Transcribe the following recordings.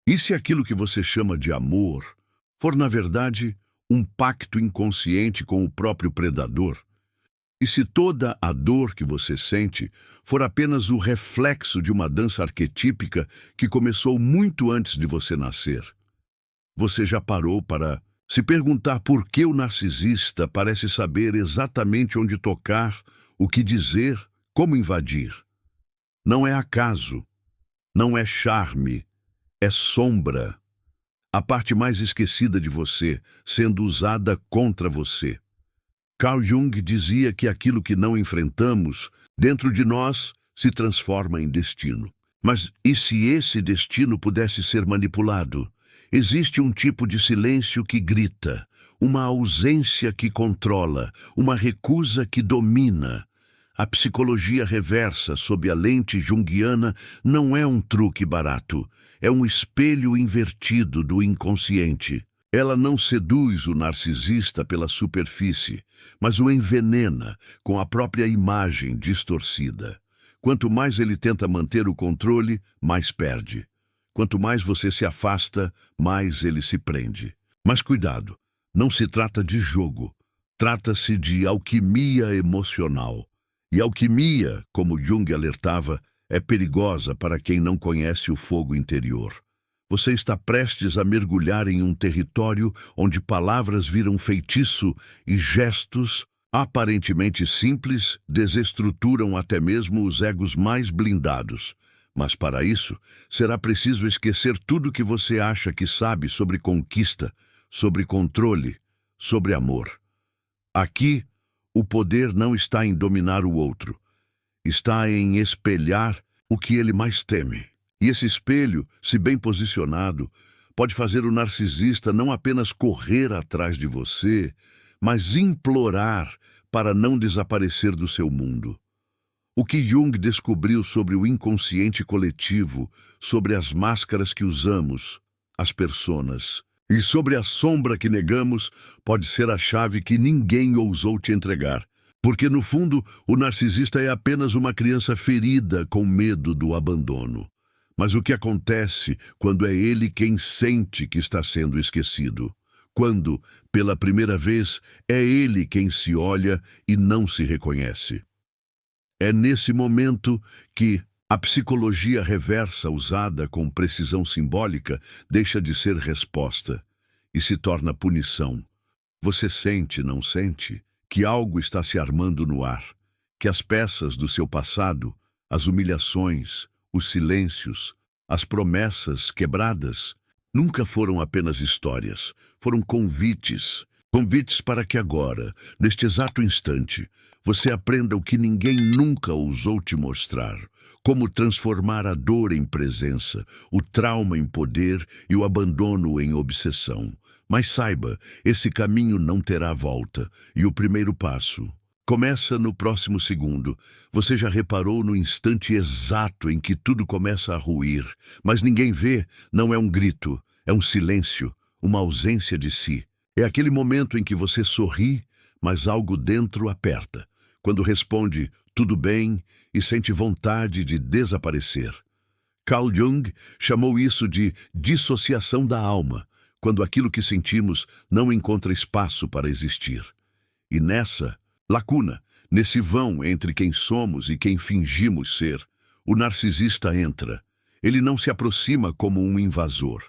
E se aquilo que você chama de amor for, na verdade, um pacto inconsciente com o próprio predador? E se toda a dor que você sente for apenas o reflexo de uma dança arquetípica que começou muito antes de você nascer? Você já parou para se perguntar por que o narcisista parece saber exatamente onde tocar, o que dizer, como invadir? Não é acaso, não é charme, é sombra. A parte mais esquecida de você sendo usada contra você. Carl Jung dizia que aquilo que não enfrentamos, dentro de nós, se transforma em destino. Mas e se esse destino pudesse ser manipulado? Existe um tipo de silêncio que grita, uma ausência que controla, uma recusa que domina. A psicologia reversa sob a lente junguiana não é um truque barato, é um espelho invertido do inconsciente. Ela não seduz o narcisista pela superfície, mas o envenena com a própria imagem distorcida. Quanto mais ele tenta manter o controle, mais perde. Quanto mais você se afasta, mais ele se prende. Mas cuidado, não se trata de jogo. Trata-se de alquimia emocional. E alquimia, como Jung alertava, é perigosa para quem não conhece o fogo interior. Você está prestes a mergulhar em um território onde palavras viram feitiço e gestos, aparentemente simples, desestruturam até mesmo os egos mais blindados. Mas para isso, será preciso esquecer tudo que você acha que sabe sobre conquista, sobre controle, sobre amor. Aqui, o poder não está em dominar o outro, está em espelhar o que ele mais teme. E esse espelho, se bem posicionado, pode fazer o narcisista não apenas correr atrás de você, mas implorar para não desaparecer do seu mundo. O que Jung descobriu sobre o inconsciente coletivo, sobre as máscaras que usamos, as personas, e sobre a sombra que negamos, pode ser a chave que ninguém ousou te entregar. Porque, no fundo, o narcisista é apenas uma criança ferida com medo do abandono. Mas o que acontece quando é ele quem sente que está sendo esquecido? Quando, pela primeira vez, é ele quem se olha e não se reconhece? É nesse momento que a psicologia reversa usada com precisão simbólica deixa de ser resposta e se torna punição. Você sente, não sente, que algo está se armando no ar, que as peças do seu passado, as humilhações, os silêncios, as promessas quebradas, nunca foram apenas histórias, foram convites. Convites para que agora, neste exato instante, você aprenda o que ninguém nunca ousou te mostrar. Como transformar a dor em presença, o trauma em poder e o abandono em obsessão. Mas saiba, esse caminho não terá volta. E o primeiro passo começa no próximo segundo. Você já reparou no instante exato em que tudo começa a ruir, mas ninguém vê, não é um grito, é um silêncio, uma ausência de si. É aquele momento em que você sorri, mas algo dentro aperta. Quando responde, tudo bem, e sente vontade de desaparecer. Carl Jung chamou isso de dissociação da alma, quando aquilo que sentimos não encontra espaço para existir. E nessa lacuna, nesse vão entre quem somos e quem fingimos ser, o narcisista entra. Ele não se aproxima como um invasor.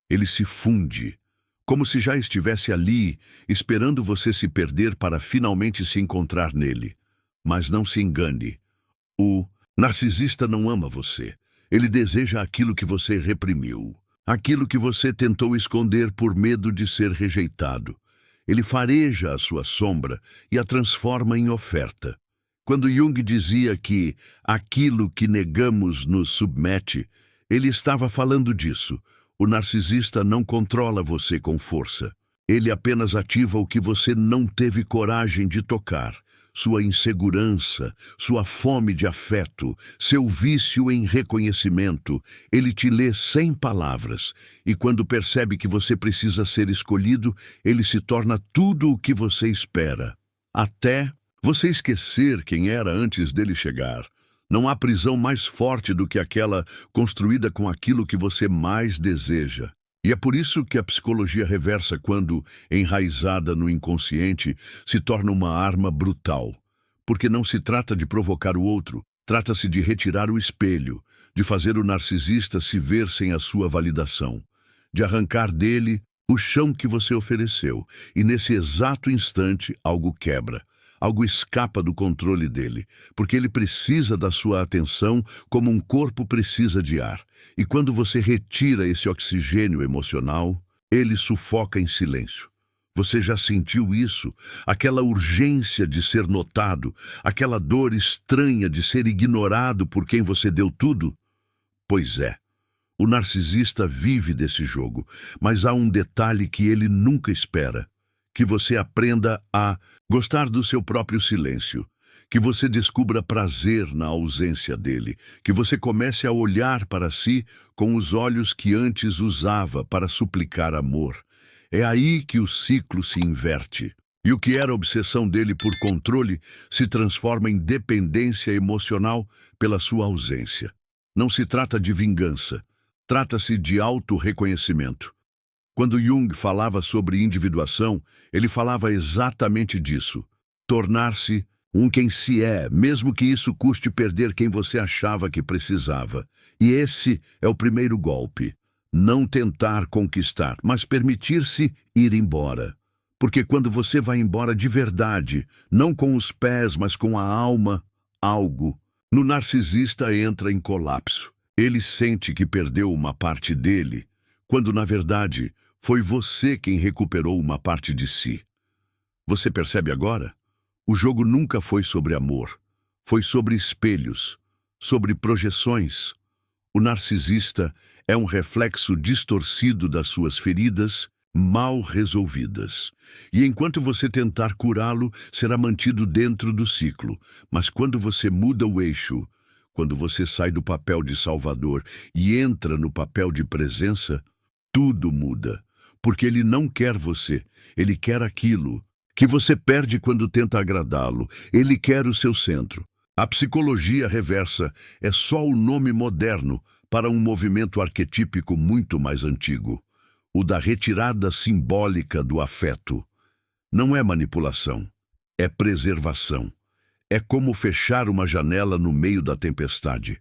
Ele se funde, como se já estivesse ali, esperando você se perder para finalmente se encontrar nele. Mas não se engane. O narcisista não ama você. Ele deseja aquilo que você reprimiu, aquilo que você tentou esconder por medo de ser rejeitado. Ele fareja a sua sombra e a transforma em oferta. Quando Jung dizia que aquilo que negamos nos submete, ele estava falando disso. O narcisista não controla você com força. Ele apenas ativa o que você não teve coragem de tocar. Sua insegurança, sua fome de afeto, seu vício em reconhecimento. Ele te lê sem palavras. E quando percebe que você precisa ser escolhido, ele se torna tudo o que você espera. Até você esquecer quem era antes dele chegar. Não há prisão mais forte do que aquela construída com aquilo que você mais deseja. E é por isso que a psicologia reversa, quando enraizada no inconsciente, se torna uma arma brutal. Porque não se trata de provocar o outro, trata-se de retirar o espelho, de fazer o narcisista se ver sem a sua validação, de arrancar dele o chão que você ofereceu, e nesse exato instante algo quebra. Algo escapa do controle dele, porque ele precisa da sua atenção como um corpo precisa de ar. E quando você retira esse oxigênio emocional, ele sufoca em silêncio. Você já sentiu isso? Aquela urgência de ser notado, aquela dor estranha de ser ignorado por quem você deu tudo? Pois é. O narcisista vive desse jogo, mas há um detalhe que ele nunca espera. Que você aprenda a gostar do seu próprio silêncio, que você descubra prazer na ausência dele, que você comece a olhar para si com os olhos que antes usava para suplicar amor. É aí que o ciclo se inverte. E o que era obsessão dele por controle se transforma em dependência emocional pela sua ausência. Não se trata de vingança, trata-se de autorreconhecimento. Quando Jung falava sobre individuação, ele falava exatamente disso. Tornar-se quem se é, mesmo que isso custe perder quem você achava que precisava. E esse é o primeiro golpe. Não tentar conquistar, mas permitir-se ir embora. Porque quando você vai embora de verdade, não com os pés, mas com a alma, algo no narcisista entra em colapso. Ele sente que perdeu uma parte dele, quando, na verdade, foi você quem recuperou uma parte de si. Você percebe agora? O jogo nunca foi sobre amor. Foi sobre espelhos, sobre projeções. O narcisista é um reflexo distorcido das suas feridas, mal resolvidas. E enquanto você tentar curá-lo, será mantido dentro do ciclo. Mas quando você muda o eixo, quando você sai do papel de salvador e entra no papel de presença, tudo muda. Porque ele não quer você, ele quer aquilo que você perde quando tenta agradá-lo. Ele quer o seu centro. A psicologia reversa é só o nome moderno para um movimento arquetípico muito mais antigo, o da retirada simbólica do afeto. Não é manipulação, é preservação. É como fechar uma janela no meio da tempestade.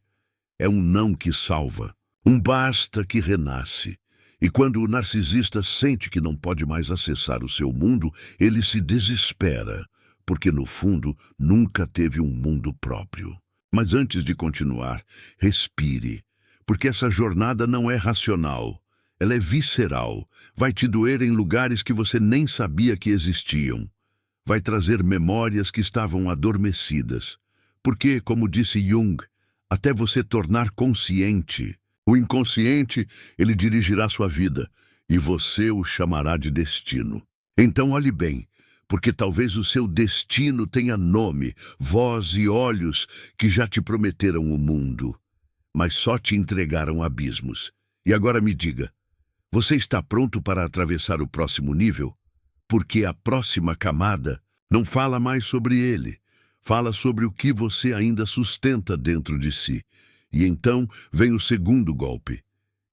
É um não que salva, um basta que renasce. E quando o narcisista sente que não pode mais acessar o seu mundo, ele se desespera, porque no fundo nunca teve um mundo próprio. Mas antes de continuar, respire, porque essa jornada não é racional, ela é visceral, vai te doer em lugares que você nem sabia que existiam. Vai trazer memórias que estavam adormecidas, porque, como disse Jung, até você tornar consciente, o inconsciente, ele dirigirá sua vida, e você o chamará de destino. Então olhe bem, porque talvez o seu destino tenha nome, voz e olhos que já te prometeram o mundo, mas só te entregaram abismos. E agora me diga, você está pronto para atravessar o próximo nível? Porque a próxima camada não fala mais sobre ele, fala sobre o que você ainda sustenta dentro de si. E então vem o segundo golpe.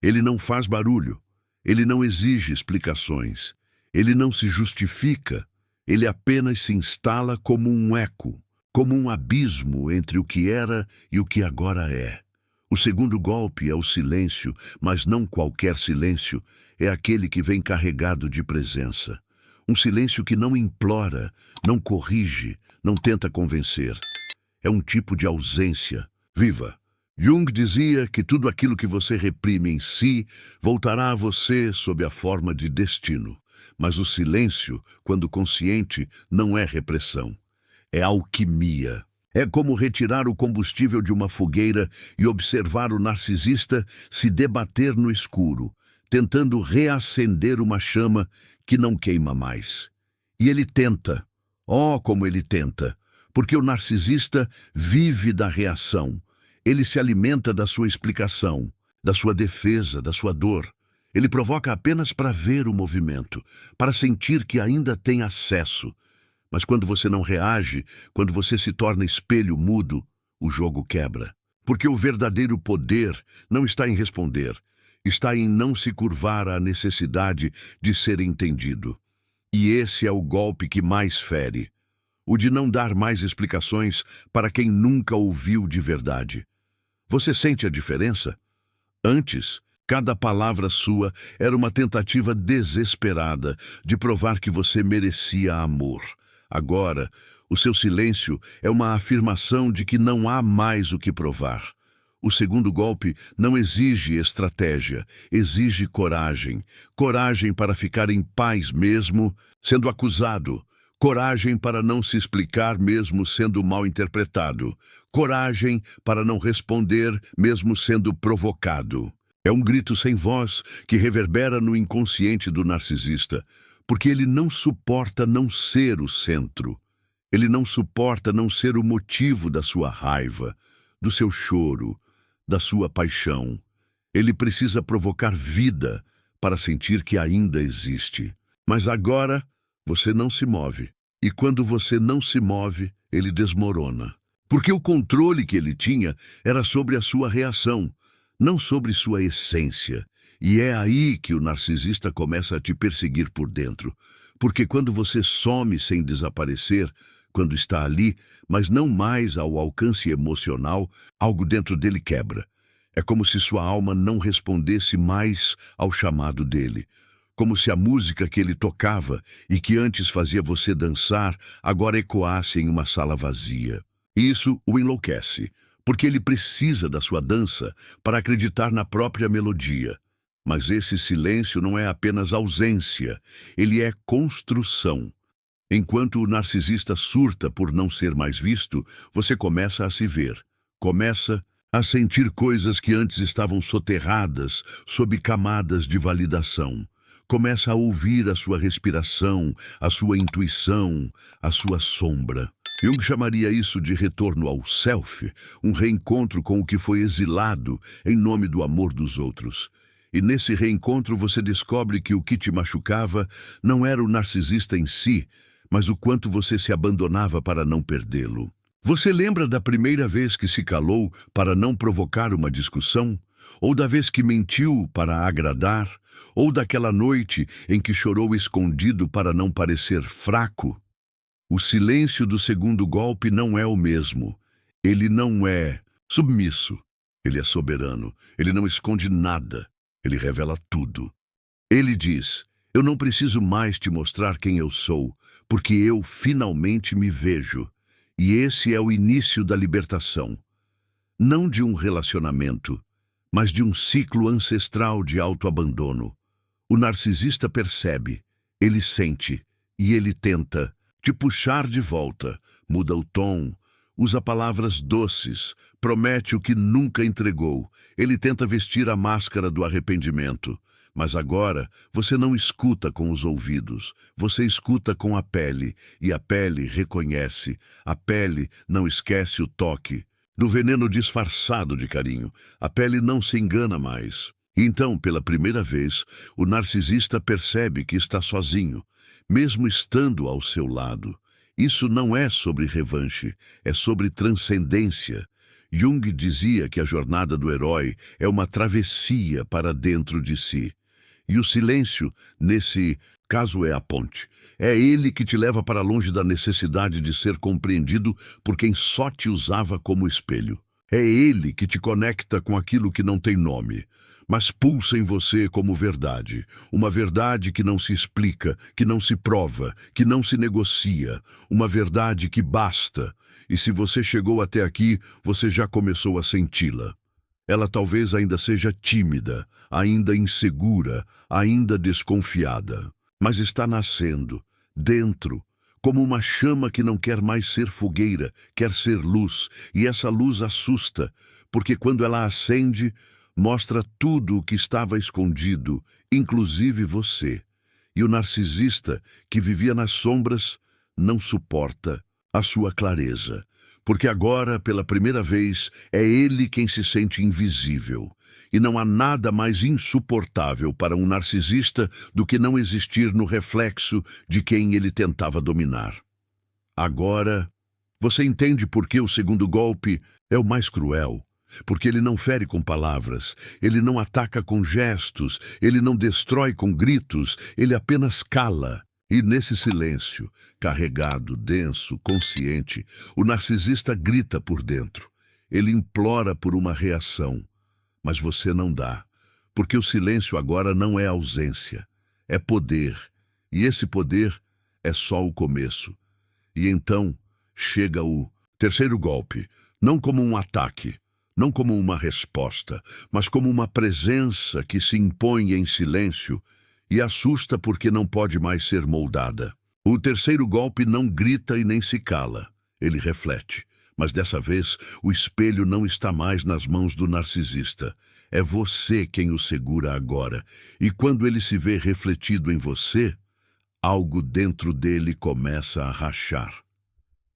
Ele não faz barulho, ele não exige explicações, ele não se justifica, ele apenas se instala como um eco, como um abismo entre o que era e o que agora é. O segundo golpe é o silêncio, mas não qualquer silêncio, é aquele que vem carregado de presença. Um silêncio que não implora, não corrige, não tenta convencer. É um tipo de ausência viva. Jung dizia que tudo aquilo que você reprime em si voltará a você sob a forma de destino. Mas o silêncio, quando consciente, não é repressão. É alquimia. É como retirar o combustível de uma fogueira e observar o narcisista se debater no escuro, tentando reacender uma chama que não queima mais. E ele tenta. Oh, como ele tenta! Porque o narcisista vive da reação. Ele se alimenta da sua explicação, da sua defesa, da sua dor. Ele provoca apenas para ver o movimento, para sentir que ainda tem acesso. Mas quando você não reage, quando você se torna espelho mudo, o jogo quebra. Porque o verdadeiro poder não está em responder, está em não se curvar à necessidade de ser entendido. E esse é o golpe que mais fere, o de não dar mais explicações para quem nunca ouviu de verdade. Você sente a diferença? Antes, cada palavra sua era uma tentativa desesperada de provar que você merecia amor. Agora, o seu silêncio é uma afirmação de que não há mais o que provar. O segundo golpe não exige estratégia, exige coragem. Coragem para ficar em paz mesmo sendo acusado. Coragem para não se explicar mesmo sendo mal interpretado. Coragem para não responder mesmo sendo provocado. É um grito sem voz que reverbera no inconsciente do narcisista, porque ele não suporta não ser o centro. Ele não suporta não ser o motivo da sua raiva, do seu choro, da sua paixão. Ele precisa provocar vida para sentir que ainda existe. Mas agora você não se move. E quando você não se move, ele desmorona. Porque o controle que ele tinha era sobre a sua reação, não sobre sua essência. E é aí que o narcisista começa a te perseguir por dentro. Porque quando você some sem desaparecer, quando está ali, mas não mais ao alcance emocional, algo dentro dele quebra. É como se sua alma não respondesse mais ao chamado dele. Como se a música que ele tocava e que antes fazia você dançar, agora ecoasse em uma sala vazia. Isso o enlouquece, porque ele precisa da sua dança para acreditar na própria melodia. Mas esse silêncio não é apenas ausência, ele é construção. Enquanto o narcisista surta por não ser mais visto, você começa a se ver. Começa a sentir coisas que antes estavam soterradas sob camadas de validação. Começa a ouvir a sua respiração, a sua intuição, a sua sombra. Jung chamaria isso de retorno ao self, um reencontro com o que foi exilado em nome do amor dos outros. E nesse reencontro você descobre que o que te machucava não era o narcisista em si, mas o quanto você se abandonava para não perdê-lo. Você lembra da primeira vez que se calou para não provocar uma discussão? Ou da vez que mentiu para agradar? Ou daquela noite em que chorou escondido para não parecer fraco? O silêncio do segundo golpe não é o mesmo. Ele não é submisso. Ele é soberano. Ele não esconde nada. Ele revela tudo. Ele diz: eu não preciso mais te mostrar quem eu sou, porque eu finalmente me vejo. E esse é o início da libertação. Não de um relacionamento, mas de um ciclo ancestral de autoabandono. O narcisista percebe, ele sente e ele tenta te puxar de volta, muda o tom, usa palavras doces, promete o que nunca entregou. Ele tenta vestir a máscara do arrependimento. Mas agora você não escuta com os ouvidos, você escuta com a pele, e a pele reconhece, a pele não esquece o toque. Do veneno disfarçado de carinho, a pele não se engana mais. Então, pela primeira vez, o narcisista percebe que está sozinho, mesmo estando ao seu lado. Isso não é sobre revanche, é sobre transcendência. Jung dizia que a jornada do herói é uma travessia para dentro de si. E o silêncio, nesse caso, é a ponte. É ele que te leva para longe da necessidade de ser compreendido por quem só te usava como espelho. É ele que te conecta com aquilo que não tem nome, mas pulsa em você como verdade. Uma verdade que não se explica, que não se prova, que não se negocia. Uma verdade que basta. E se você chegou até aqui, você já começou a senti-la. Ela talvez ainda seja tímida, ainda insegura, ainda desconfiada. Mas está nascendo, dentro, como uma chama que não quer mais ser fogueira, quer ser luz. E essa luz assusta, porque quando ela acende, mostra tudo o que estava escondido, inclusive você. E o narcisista, que vivia nas sombras, não suporta a sua clareza. Porque agora, pela primeira vez, é ele quem se sente invisível. E não há nada mais insuportável para um narcisista do que não existir no reflexo de quem ele tentava dominar. Agora, Você entende por que o segundo golpe é o mais cruel? Porque ele não fere com palavras, ele não ataca com gestos, ele não destrói com gritos, ele apenas cala. E nesse silêncio, carregado, denso, consciente, o narcisista grita por dentro. Ele implora por uma reação, mas você não dá, porque o silêncio agora não é ausência, é poder, e esse poder é só o começo. E então chega o terceiro golpe, não como um ataque, não como uma resposta, mas como uma presença que se impõe em silêncio e assusta porque não pode mais ser moldada. O terceiro golpe não grita e nem se cala, ele reflete. Mas dessa vez, o espelho não está mais nas mãos do narcisista. É você quem o segura agora. E quando ele se vê refletido em você, algo dentro dele começa a rachar.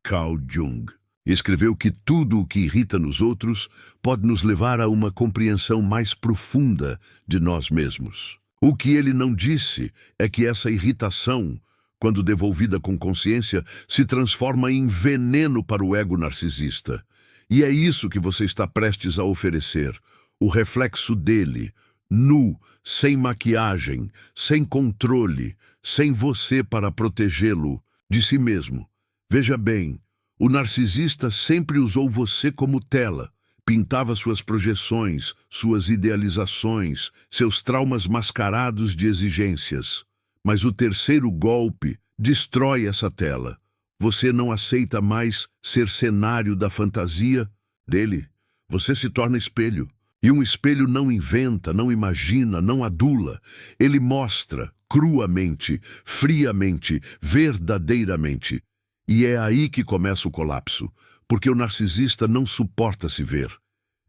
Carl Jung escreveu que tudo o que irrita nos outros pode nos levar a uma compreensão mais profunda de nós mesmos. O que ele não disse é que essa irritação, quando devolvida com consciência, se transforma em veneno para o ego narcisista. E é isso que você está prestes a oferecer, o reflexo dele, nu, sem maquiagem, sem controle, sem você para protegê-lo de si mesmo. Veja bem, o narcisista sempre usou você como tela, pintava suas projeções, suas idealizações, seus traumas mascarados de exigências. Mas o terceiro golpe destrói essa tela. Você não aceita mais ser cenário da fantasia dele. Você se torna espelho. E um espelho não inventa, não imagina, não adula. Ele mostra cruamente, friamente, verdadeiramente. E é aí que começa o colapso, porque o narcisista não suporta se ver.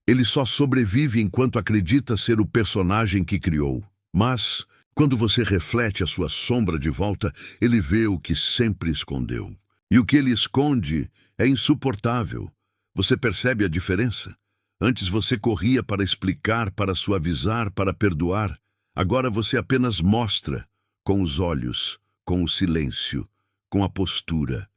Ele só sobrevive enquanto acredita ser o personagem que criou. Mas, quando você reflete a sua sombra de volta, ele vê o que sempre escondeu. E o que ele esconde é insuportável. Você percebe a diferença? Antes você corria para explicar, para suavizar, para perdoar. Agora você apenas mostra, com os olhos, com o silêncio, com a postura.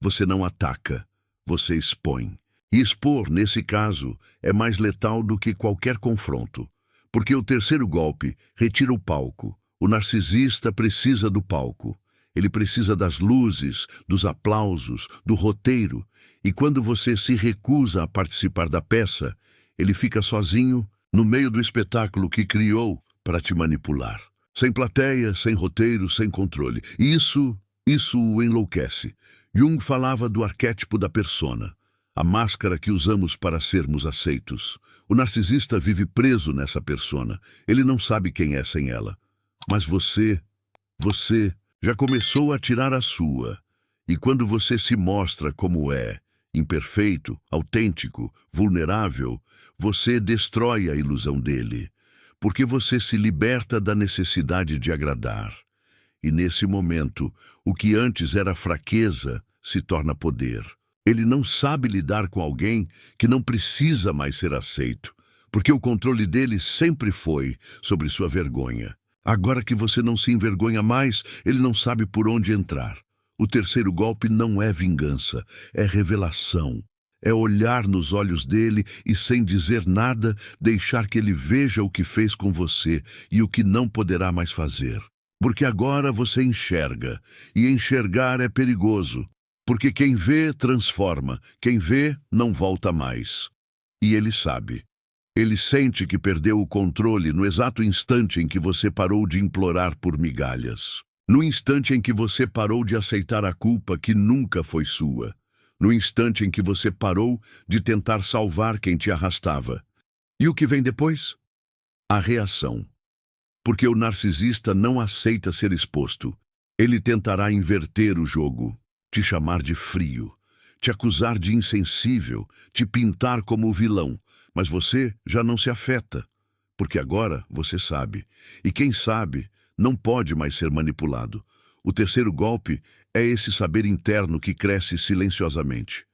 Você não ataca, você expõe. E expor, nesse caso, é mais letal do que qualquer confronto. Porque o terceiro golpe retira o palco. O narcisista precisa do palco. Ele precisa das luzes, dos aplausos, do roteiro. E quando você se recusa a participar da peça, ele fica sozinho no meio do espetáculo que criou para te manipular. Sem plateia, sem roteiro, sem controle. E isso o enlouquece. Jung falava do arquétipo da persona, a máscara que usamos para sermos aceitos. O narcisista vive preso nessa persona. Ele não sabe quem é sem ela. Mas você já começou a tirar a sua. E quando você se mostra como é, imperfeito, autêntico, vulnerável, você destrói a ilusão dele. Porque você se liberta da necessidade de agradar. E nesse momento, o que antes era fraqueza se torna poder. Ele não sabe lidar com alguém que não precisa mais ser aceito, porque o controle dele sempre foi sobre sua vergonha. Agora que você não se envergonha mais, ele não sabe por onde entrar. O terceiro golpe não é vingança, é revelação. É olhar nos olhos dele e, sem dizer nada, deixar que ele veja o que fez com você e o que não poderá mais fazer. Porque agora você enxerga, e enxergar é perigoso, porque quem vê transforma, quem vê não volta mais. E ele sabe. Ele sente que perdeu o controle no exato instante em que você parou de implorar por migalhas. No instante em que você parou de aceitar a culpa que nunca foi sua. No instante em que você parou de tentar salvar quem te arrastava. E o que vem depois? A reação. Porque o narcisista não aceita ser exposto. Ele tentará inverter o jogo, te chamar de frio, te acusar de insensível, te pintar como o vilão. Mas você já não se afeta, porque agora você sabe. E quem sabe não pode mais ser manipulado. O terceiro golpe é esse saber interno que cresce silenciosamente.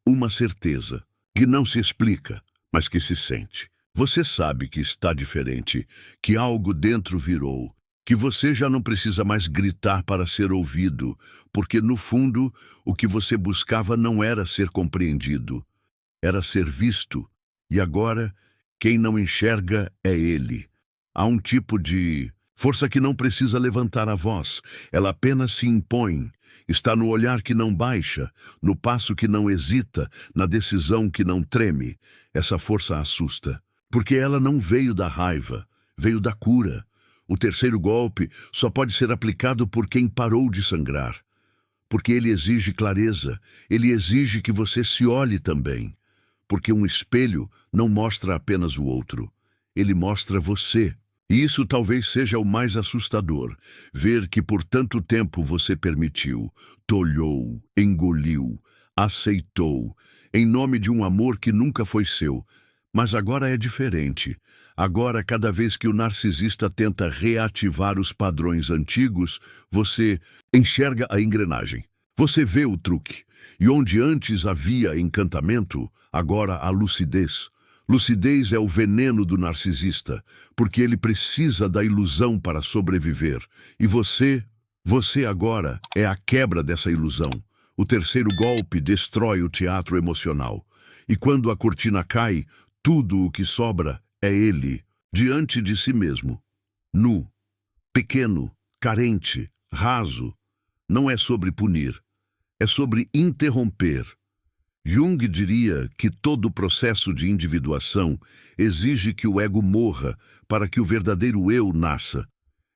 Uma certeza que não se explica, mas que se sente. Você sabe que está diferente, que algo dentro virou, que você já não precisa mais gritar para ser ouvido, porque no fundo o que você buscava não era ser compreendido, era ser visto, e agora quem não enxerga é ele. Há um tipo de força que não precisa levantar a voz, ela apenas se impõe. Está no olhar que não baixa, no passo que não hesita, na decisão que não treme. Essa força assusta, porque ela não veio da raiva, veio da cura. O terceiro golpe só pode ser aplicado por quem parou de sangrar, porque ele exige clareza, ele exige que você se olhe também, porque um espelho não mostra apenas o outro, ele mostra você. E isso talvez seja o mais assustador, ver que por tanto tempo você permitiu, tolhou, engoliu, aceitou, em nome de um amor que nunca foi seu. Mas agora é diferente. Agora, cada vez que o narcisista tenta reativar os padrões antigos, você enxerga a engrenagem. Você vê o truque. E onde antes havia encantamento, agora há lucidez. Lucidez é o veneno do narcisista, porque ele precisa da ilusão para sobreviver. E você agora é a quebra dessa ilusão. O terceiro golpe destrói o teatro emocional. E quando a cortina cai, tudo o que sobra é ele, diante de si mesmo. Nu, pequeno, carente, raso. Não é sobre punir, é sobre interromper. Jung diria que todo o processo de individuação exige que o ego morra para que o verdadeiro eu nasça.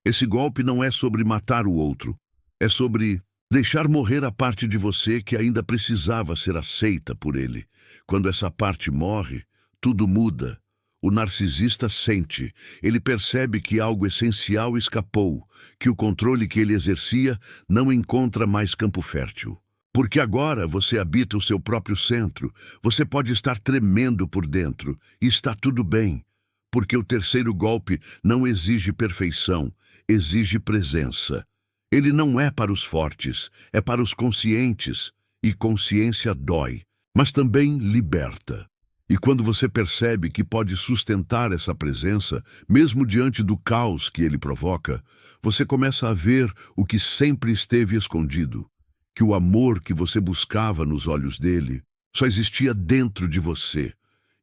Esse golpe não é sobre matar o outro, é sobre deixar morrer a parte de você que ainda precisava ser aceita por ele. Quando essa parte morre, tudo muda. O narcisista sente, ele percebe que algo essencial escapou, que o controle que ele exercia não encontra mais campo fértil. Porque agora você habita o seu próprio centro, você pode estar tremendo por dentro, e está tudo bem, porque o terceiro golpe não exige perfeição, exige presença. Ele não é para os fortes, é para os conscientes, e consciência dói, mas também liberta. E quando você percebe que pode sustentar essa presença, mesmo diante do caos que ele provoca, você começa a ver o que sempre esteve escondido. Que o amor que você buscava nos olhos dele só existia dentro de você.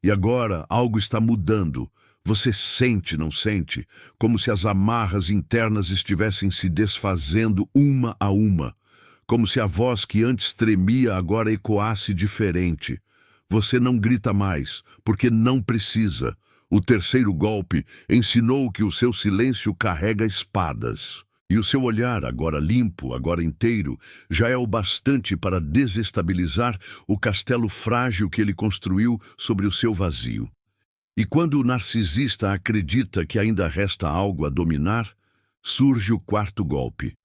E agora algo está mudando. Você sente, não sente? Como se as amarras internas estivessem se desfazendo uma a uma. Como se a voz que antes tremia agora ecoasse diferente. Você não grita mais, porque não precisa. O terceiro golpe ensinou que o seu silêncio carrega espadas. E o seu olhar, agora limpo, agora inteiro, já é o bastante para desestabilizar o castelo frágil que ele construiu sobre o seu vazio. E quando o narcisista acredita que ainda resta algo a dominar, surge o quarto golpe,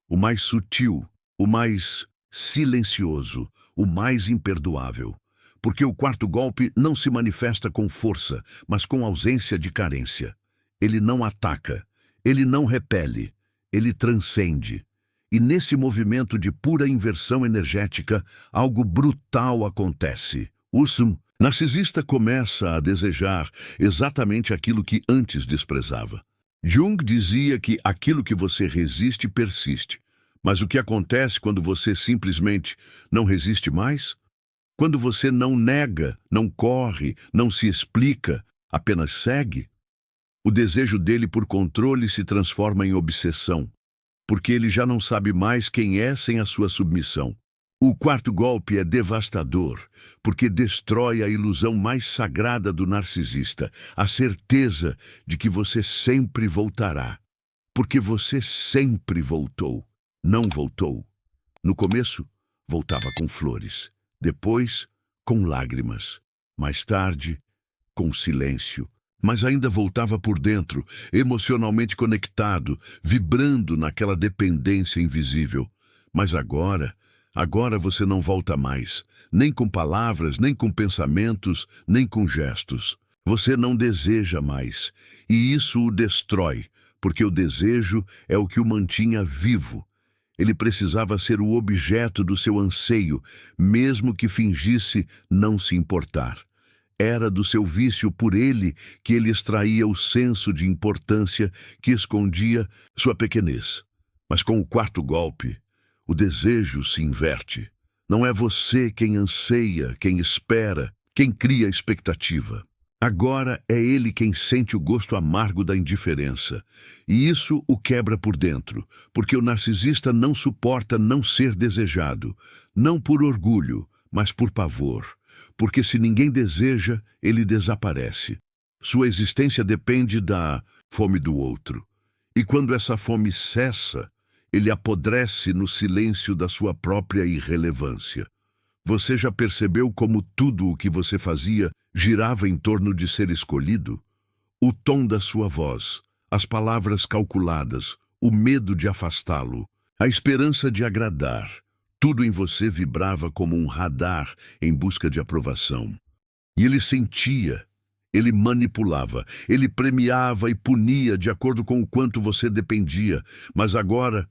o mais sutil, o mais silencioso, o mais imperdoável. Porque o quarto golpe não se manifesta com força, mas com ausência de carência. Ele não ataca, ele não repele, ele transcende. E nesse movimento de pura inversão energética, algo brutal acontece. O narcisista começa a desejar exatamente aquilo que antes desprezava. Jung dizia que aquilo que você resiste persiste. Mas o que acontece quando você simplesmente não resiste mais? Quando você não nega, não corre, não se explica, apenas segue? O desejo dele por controle se transforma em obsessão, porque ele já não sabe mais quem é sem a sua submissão. O quarto golpe é devastador, porque destrói a ilusão mais sagrada do narcisista, a certeza de que você sempre voltará. Porque você sempre voltou. Não voltou. No começo, voltava com flores. Depois, com lágrimas. Mais tarde, com silêncio. Mas ainda voltava por dentro, emocionalmente conectado, vibrando naquela dependência invisível. Mas agora você não volta mais, nem com palavras, nem com pensamentos, nem com gestos. Você não deseja mais, e isso o destrói, porque o desejo é o que o mantinha vivo. Ele precisava ser o objeto do seu anseio, mesmo que fingisse não se importar. Era do seu vício por ele que ele extraía o senso de importância que escondia sua pequenez. Mas com o quarto golpe, o desejo se inverte. Não é você quem anseia, quem espera, quem cria expectativa. Agora é ele quem sente o gosto amargo da indiferença. E isso o quebra por dentro, porque o narcisista não suporta não ser desejado, não por orgulho, mas por pavor. Porque se ninguém deseja, ele desaparece. Sua existência depende da fome do outro. E quando essa fome cessa, ele apodrece no silêncio da sua própria irrelevância. Você já percebeu como tudo o que você fazia girava em torno de ser escolhido? O tom da sua voz, as palavras calculadas, o medo de afastá-lo, a esperança de agradar, tudo em você vibrava como um radar em busca de aprovação. E ele sentia, ele manipulava, ele premiava e punia de acordo com o quanto você dependia, mas agora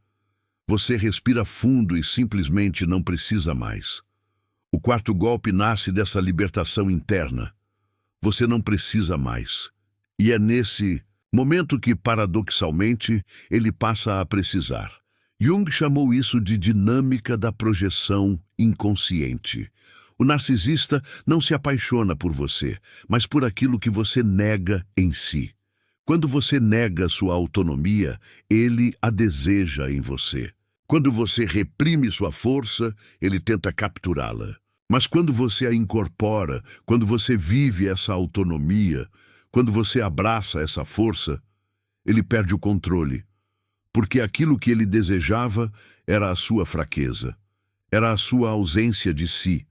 você respira fundo e simplesmente não precisa mais. O quarto golpe nasce dessa libertação interna. Você não precisa mais. E é nesse momento que, paradoxalmente, ele passa a precisar. Jung chamou isso de dinâmica da projeção inconsciente. O narcisista não se apaixona por você, mas por aquilo que você nega em si. Quando você nega sua autonomia, ele a deseja em você. Quando você reprime sua força, ele tenta capturá-la. Mas quando você a incorpora, quando você vive essa autonomia, quando você abraça essa força, ele perde o controle. Porque aquilo que ele desejava era a sua fraqueza, era a sua ausência de si,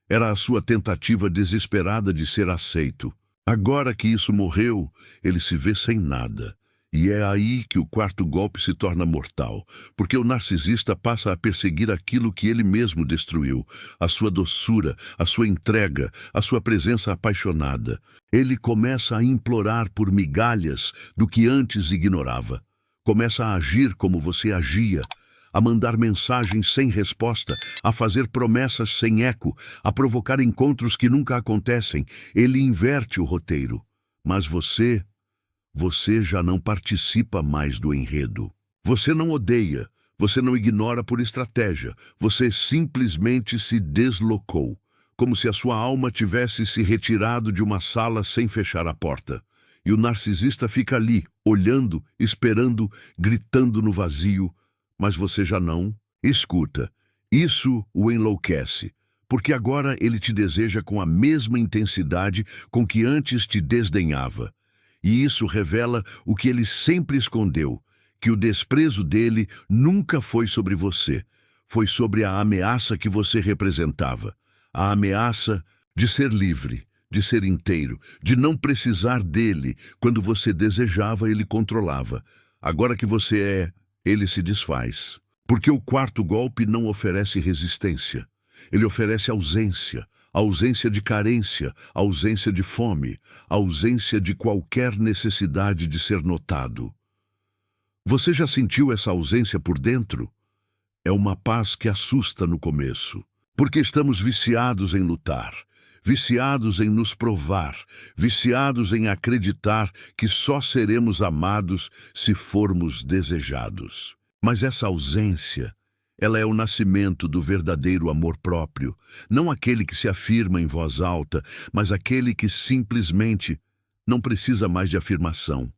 era a sua tentativa desesperada de ser aceito. Agora que isso morreu, ele se vê sem nada. E é aí que o quarto golpe se torna mortal, porque o narcisista passa a perseguir aquilo que ele mesmo destruiu, a sua doçura, a sua entrega, a sua presença apaixonada. Ele começa a implorar por migalhas do que antes ignorava. Começa a agir como você agia, a mandar mensagens sem resposta, a fazer promessas sem eco, a provocar encontros que nunca acontecem. Ele inverte o roteiro. Mas você já não participa mais do enredo. Você não odeia, você não ignora por estratégia, você simplesmente se deslocou, como se a sua alma tivesse se retirado de uma sala sem fechar a porta. E o narcisista fica ali, olhando, esperando, gritando no vazio, mas você já não escuta. Isso o enlouquece, porque agora ele te deseja com a mesma intensidade com que antes te desdenhava. E isso revela o que ele sempre escondeu, que o desprezo dele nunca foi sobre você, foi sobre a ameaça que você representava, a ameaça de ser livre, de ser inteiro, de não precisar dele. Quando você desejava, ele controlava. Agora que você é, ele se desfaz. Porque o quarto golpe não oferece resistência, ele oferece ausência. A ausência de carência, a ausência de fome, a ausência de qualquer necessidade de ser notado. Você já sentiu essa ausência por dentro? É uma paz que assusta no começo, porque estamos viciados em lutar, viciados em nos provar, viciados em acreditar que só seremos amados se formos desejados. Mas essa ausência, ela é o nascimento do verdadeiro amor próprio, não aquele que se afirma em voz alta, mas aquele que simplesmente não precisa mais de afirmação.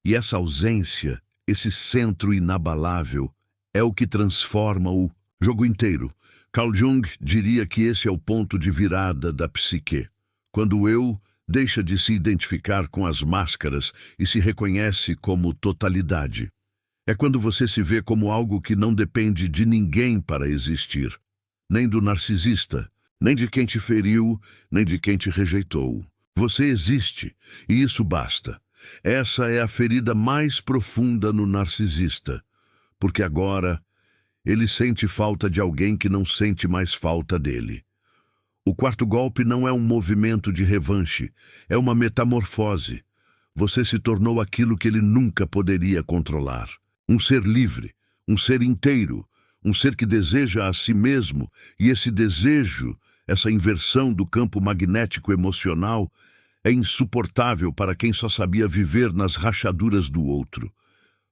E essa ausência, esse centro inabalável, é o que transforma o jogo inteiro. Carl Jung diria que esse é o ponto de virada da psique, quando o eu deixa de se identificar com as máscaras e se reconhece como totalidade. É quando você se vê como algo que não depende de ninguém para existir, nem do narcisista, nem de quem te feriu, nem de quem te rejeitou. Você existe, e isso basta. Essa é a ferida mais profunda no narcisista, porque agora ele sente falta de alguém que não sente mais falta dele. O quarto golpe não é um movimento de revanche, é uma metamorfose. Você se tornou aquilo que ele nunca poderia controlar. Um ser livre, um ser inteiro, um ser que deseja a si mesmo, e esse desejo essa inversão do campo magnético emocional, é insuportável para quem só sabia viver nas rachaduras do outro.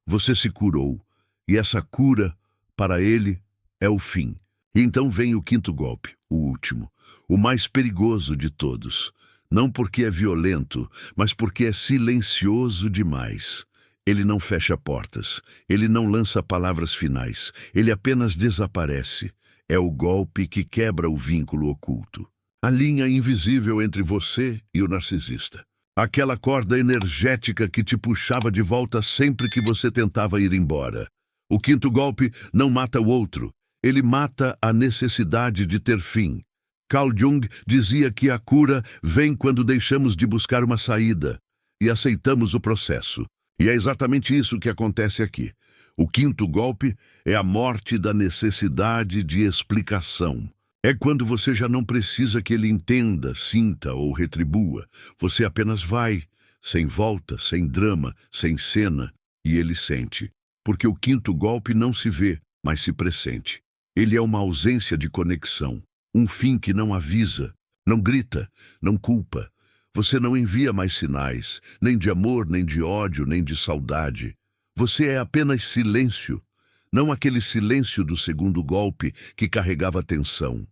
Você se curou, e essa cura, para ele, é o fim. E então vem o quinto golpe, o último, o mais perigoso de todos. Não porque é violento, mas porque é silencioso demais. Ele não fecha portas, ele não lança palavras finais, ele apenas desaparece. É o golpe que quebra o vínculo oculto. A linha invisível entre você e o narcisista. Aquela corda energética que te puxava de volta sempre que você tentava ir embora. O quinto golpe não mata o outro, ele mata a necessidade de ter fim. Carl Jung dizia que a cura vem quando deixamos de buscar uma saída e aceitamos o processo. E é exatamente isso que acontece aqui. O quinto golpe é a morte da necessidade de explicação. É quando você já não precisa que ele entenda, sinta ou retribua. Você apenas vai, sem volta, sem drama, sem cena, e ele sente. Porque o quinto golpe não se vê, mas se pressente. Ele é uma ausência de conexão, um fim que não avisa, não grita, não culpa. Você não envia mais sinais, nem de amor, nem de ódio, nem de saudade. Você é apenas silêncio, não aquele silêncio do segundo golpe que carregava tensão,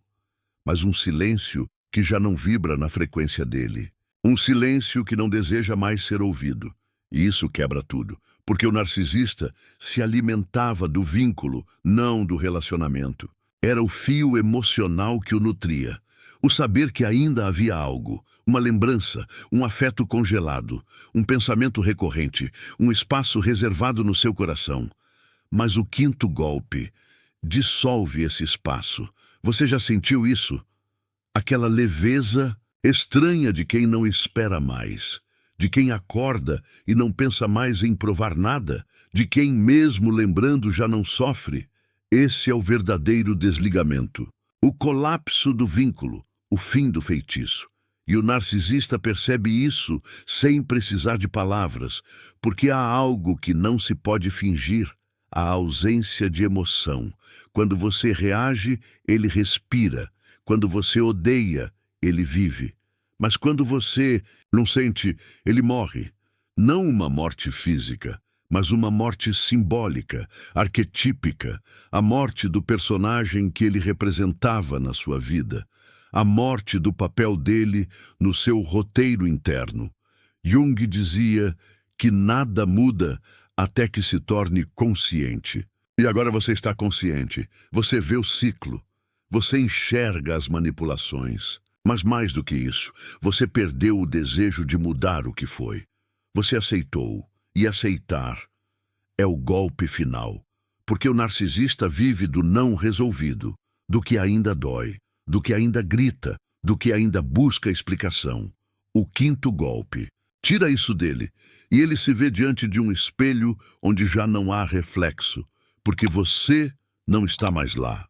mas um silêncio que já não vibra na frequência dele. Um silêncio que não deseja mais ser ouvido. E isso quebra tudo, porque o narcisista se alimentava do vínculo, não do relacionamento. Era o fio emocional que o nutria. O saber que ainda havia algo, uma lembrança, um afeto congelado, um pensamento recorrente, um espaço reservado no seu coração. Mas o quinto golpe dissolve esse espaço. Você já sentiu isso? Aquela leveza estranha de quem não espera mais, de quem acorda e não pensa mais em provar nada, de quem, mesmo lembrando, já não sofre. Esse é o verdadeiro desligamento, o colapso do vínculo, o fim do feitiço. E o narcisista percebe isso sem precisar de palavras, porque há algo que não se pode fingir, a ausência de emoção. Quando você reage, ele respira. Quando você odeia, ele vive. Mas quando você não sente, ele morre. Não uma morte física, mas uma morte simbólica, arquetípica, a morte do personagem que ele representava na sua vida, a morte do papel dele no seu roteiro interno. Jung dizia que nada muda até que se torne consciente. E agora você está consciente, você vê o ciclo, você enxerga as manipulações. Mas mais do que isso, você perdeu o desejo de mudar o que foi. Você aceitou, e aceitar é o golpe final. Porque o narcisista vive do não resolvido, do que ainda dói, do que ainda grita, do que ainda busca explicação. O quinto golpe. Tira isso dele, e ele se vê diante de um espelho onde já não há reflexo, porque você não está mais lá.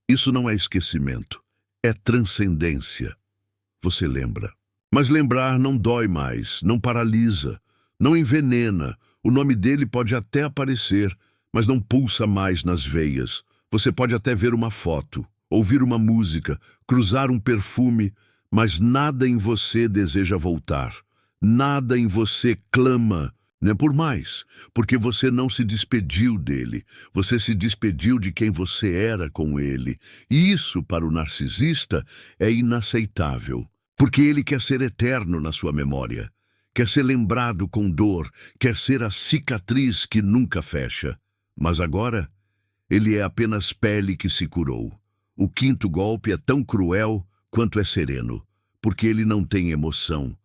Isso não é esquecimento, é transcendência. Você lembra. Mas lembrar não dói mais, não paralisa, não envenena. O nome dele pode até aparecer, mas não pulsa mais nas veias. Você pode até ver uma foto, ouvir uma música, cruzar um perfume, mas nada em você deseja voltar. Nada em você clama, nem por mais, porque você não se despediu dele. Você se despediu de quem você era com ele. E isso, para o narcisista, é inaceitável, porque ele quer ser eterno na sua memória. Quer ser lembrado com dor, quer ser a cicatriz que nunca fecha. Mas agora, ele é apenas pele que se curou. O quinto golpe é tão cruel quanto é sereno, porque ele não tem emoção.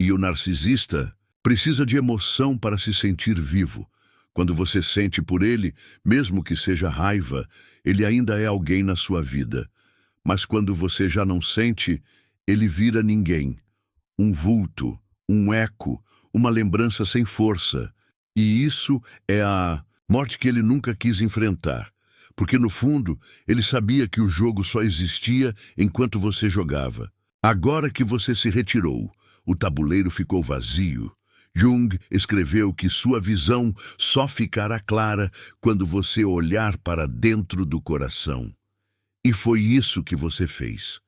E o narcisista precisa de emoção para se sentir vivo. Quando você sente por ele, mesmo que seja raiva, ele ainda é alguém na sua vida. Mas quando você já não sente, ele vira ninguém. Um vulto, um eco, uma lembrança sem força. E isso é a morte que ele nunca quis enfrentar. Porque no fundo, ele sabia que o jogo só existia enquanto você jogava. Agora que você se retirou, o tabuleiro ficou vazio. Jung escreveu que sua visão só ficará clara quando você olhar para dentro do coração. E foi isso que você fez.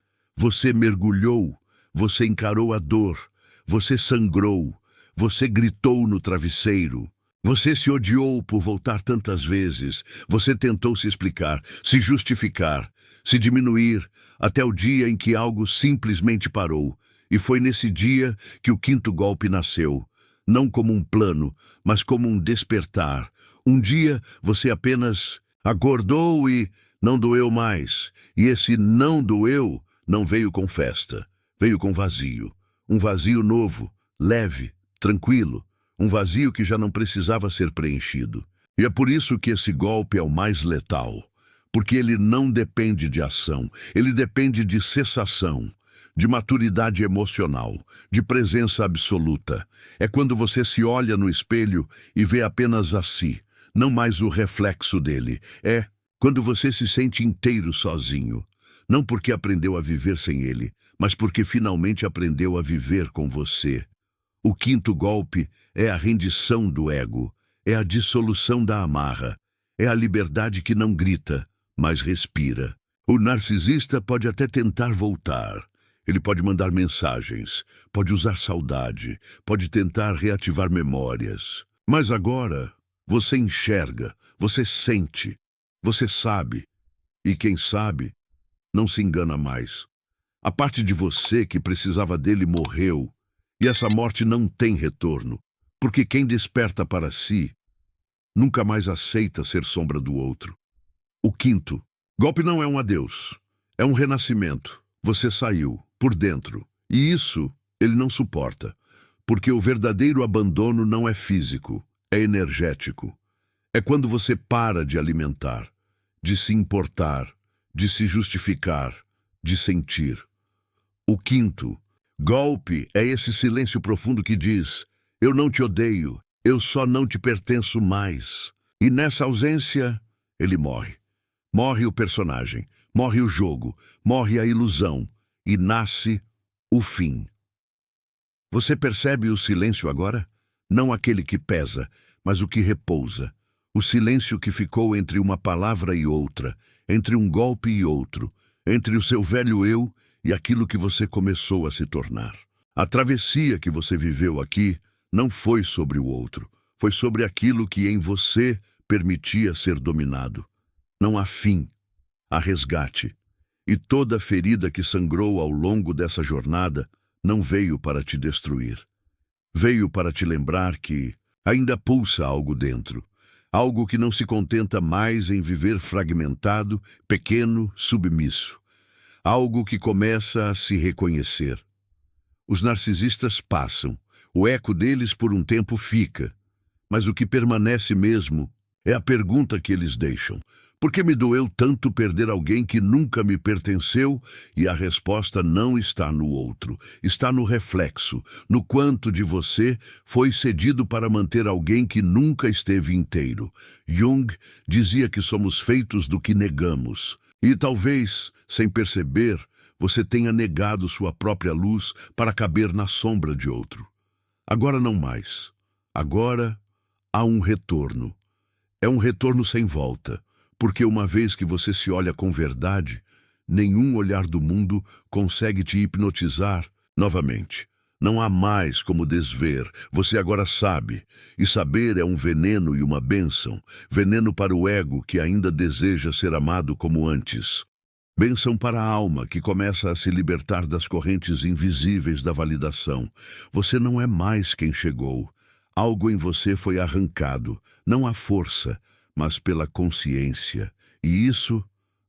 Você mergulhou, você encarou a dor, você sangrou, você gritou no travesseiro. Você se odiou por voltar tantas vezes. Você tentou se explicar, se justificar, se diminuir, até o dia em que algo simplesmente parou. E foi nesse dia que o quinto golpe nasceu. Não como um plano, mas como um despertar. Um dia você apenas acordou e não doeu mais. E esse não doeu não veio com festa. Veio com vazio. Um vazio novo, leve, tranquilo. Um vazio que já não precisava ser preenchido. E é por isso que esse golpe é o mais letal. Porque ele não depende de ação, ele depende de cessação, de maturidade emocional, de presença absoluta. É quando você se olha no espelho e vê apenas a si, não mais o reflexo dele. É quando você se sente inteiro sozinho. Não porque aprendeu a viver sem ele, mas porque finalmente aprendeu a viver com você. O quinto golpe é a rendição do ego, é a dissolução da amarra, é a liberdade que não grita, mas respira. O narcisista pode até tentar voltar. Ele pode mandar mensagens, pode usar saudade, pode tentar reativar memórias. Mas agora, você enxerga, você sente, você sabe. E quem sabe, não se engana mais. A parte de você que precisava dele morreu. E essa morte não tem retorno, porque quem desperta para si nunca mais aceita ser sombra do outro. O quinto golpe não é um adeus, é um renascimento. Você saiu, por dentro, e isso ele não suporta, porque o verdadeiro abandono não é físico, é energético. É quando você para de alimentar, de se importar, de se justificar, de sentir. O quinto golpe é esse silêncio profundo que diz: eu não te odeio, eu só não te pertenço mais. E nessa ausência, ele morre. Morre o personagem, morre o jogo, morre a ilusão, e nasce o fim. Você percebe o silêncio agora? Não aquele que pesa, mas o que repousa. O silêncio que ficou entre uma palavra e outra, entre um golpe e outro, entre o seu velho eu e aquilo que você começou a se tornar. A travessia que você viveu aqui não foi sobre o outro, foi sobre aquilo que em você permitia ser dominado. Não há fim, há resgate. E toda ferida que sangrou ao longo dessa jornada não veio para te destruir. Veio para te lembrar que ainda pulsa algo dentro, algo que não se contenta mais em viver fragmentado, pequeno, submisso. Algo que começa a se reconhecer. Os narcisistas passam, o eco deles por um tempo fica, mas o que permanece mesmo é a pergunta que eles deixam: por que me doeu tanto perder alguém que nunca me pertenceu? E a resposta não está no outro, está no reflexo, no quanto de você foi cedido para manter alguém que nunca esteve inteiro. Jung dizia que somos feitos do que negamos. E talvez, sem perceber, você tenha negado sua própria luz para caber na sombra de outro. Agora não mais. Agora há um retorno. É um retorno sem volta, porque uma vez que você se olha com verdade, nenhum olhar do mundo consegue te hipnotizar novamente. Não há mais como desver, você agora sabe, e saber é um veneno e uma bênção, veneno para o ego que ainda deseja ser amado como antes. Bênção para a alma que começa a se libertar das correntes invisíveis da validação. Você não é mais quem chegou. Algo em você foi arrancado, não à força, mas pela consciência. E isso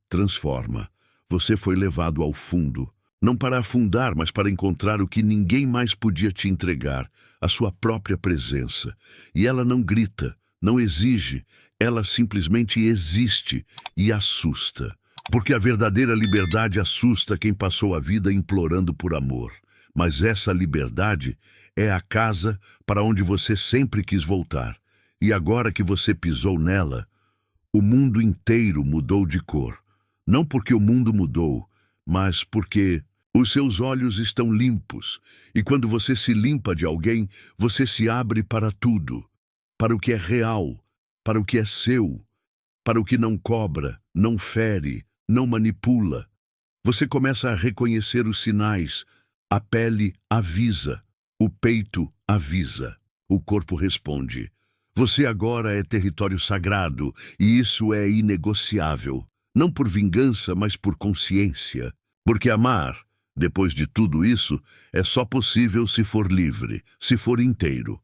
transforma. Você foi levado ao fundo. Não para afundar, mas para encontrar o que ninguém mais podia te entregar, a sua própria presença. E ela não grita, não exige, ela simplesmente existe e assusta. Porque a verdadeira liberdade assusta quem passou a vida implorando por amor. Mas essa liberdade é a casa para onde você sempre quis voltar. E agora que você pisou nela, o mundo inteiro mudou de cor. Não porque o mundo mudou, mas porque os seus olhos estão limpos, e quando você se limpa de alguém, você se abre para tudo, para o que é real, para o que é seu, para o que não cobra, não fere, não manipula. Você começa a reconhecer os sinais. A pele avisa, o peito avisa, o corpo responde. Você agora é território sagrado, e isso é inegociável. Não por vingança, mas por consciência. Porque amar, depois de tudo isso, é só possível se for livre, se for inteiro.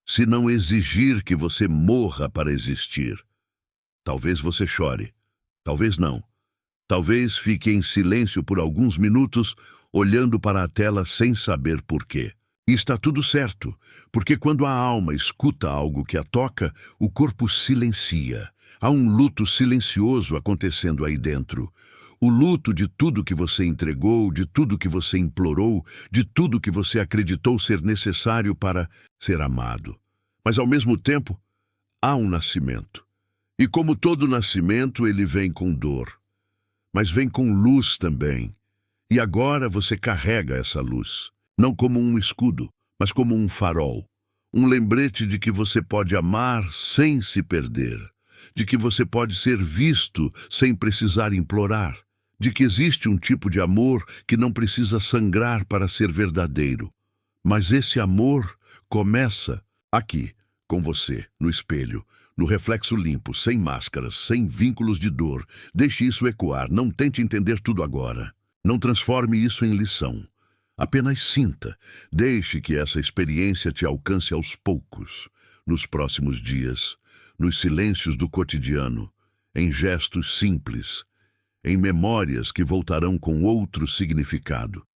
Se não exigir que você morra para existir. Talvez você chore, talvez não. Talvez fique em silêncio por alguns minutos, olhando para a tela sem saber por quê. E está tudo certo, porque quando a alma escuta algo que a toca, o corpo silencia. Há um luto silencioso acontecendo aí dentro. O luto de tudo que você entregou, de tudo que você implorou, de tudo que você acreditou ser necessário para ser amado. Mas, ao mesmo tempo, há um nascimento. E como todo nascimento, ele vem com dor. Mas vem com luz também. E agora você carrega essa luz, não como um escudo, mas como um farol. Um lembrete de que você pode amar sem se perder, de que você pode ser visto sem precisar implorar, de que existe um tipo de amor que não precisa sangrar para ser verdadeiro. Mas esse amor começa aqui, com você, no espelho, no reflexo limpo, sem máscaras, sem vínculos de dor. Deixe isso ecoar, não tente entender tudo agora. Não transforme isso em lição. Apenas sinta. Deixe que essa experiência te alcance aos poucos, nos próximos dias, nos silêncios do cotidiano, em gestos simples, em memórias que voltarão com outro significado.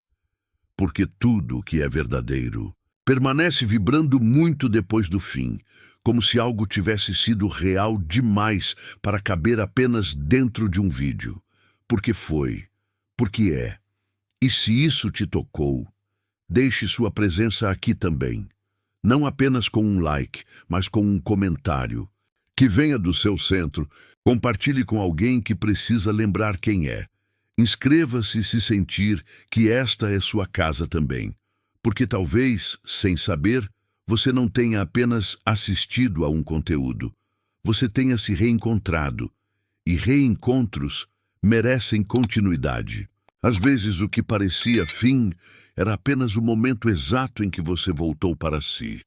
Porque tudo o que é verdadeiro permanece vibrando muito depois do fim, como se algo tivesse sido real demais para caber apenas dentro de um vídeo. Porque foi, porque é. E se isso te tocou, deixe sua presença aqui também. Não apenas com um like, mas com um comentário. Que venha do seu centro. Compartilhe com alguém que precisa lembrar quem é. Inscreva-se se sentir que esta é sua casa também. Porque talvez, sem saber, você não tenha apenas assistido a um conteúdo. Você tenha se reencontrado. E reencontros merecem continuidade. Às vezes o que parecia fim era apenas o momento exato em que você voltou para si.